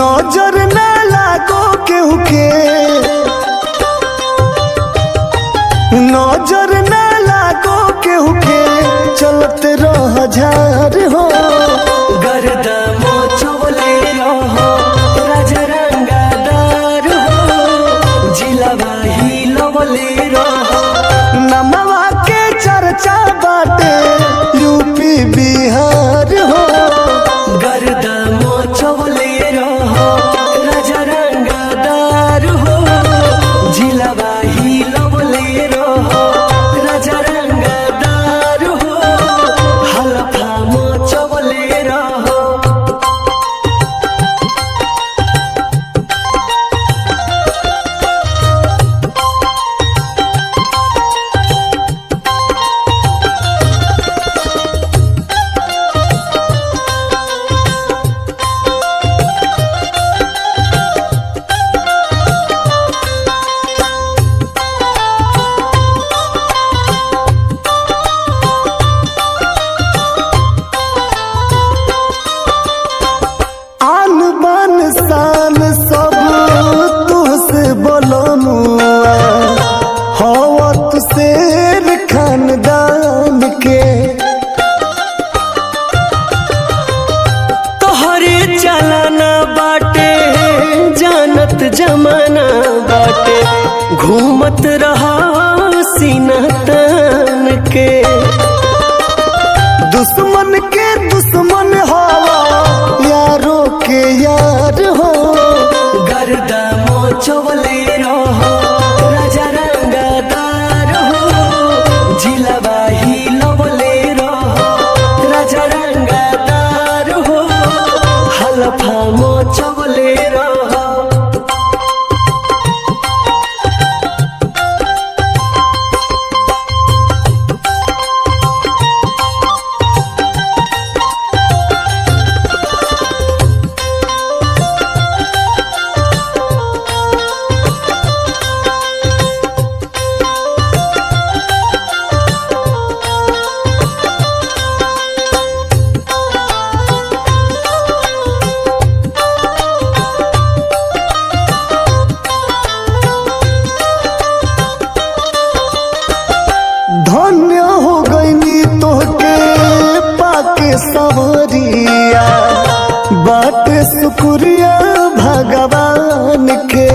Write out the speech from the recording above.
नजर ना लागो केहू के, नजर ना लागो केहू के, चलत रह झार हो। गर्दा मोचवले रहो राजा रंगादार हो, जिलावा हिलवले रहो। नमवा के चर्चा बाटे यूपी बिहार हो। गर्दा मोचवले रहो राजा रंगादार हो, जिलावा हिलवले रहो राजा रंगादार हो, हलफा मोचवले रहो। आन बान शान सब तुहसे बोलमुआ, हवत शेर खानदान के। तोहरे चलाना बाटे जानत जमाना बाटे, घूमत रहा सीना तान के। दुश्मन के दुश्मन हवा, यारों के यार हो। गर्दा मोचवले रहो राजा रंगादार हो, जिलावा हिलवले रहो राजा रंगादार हो, हलफा मोचवले रहो। धन्य हो गईनी तोहके पाके सवरिया, बाटे शुक्रिया भगवान के।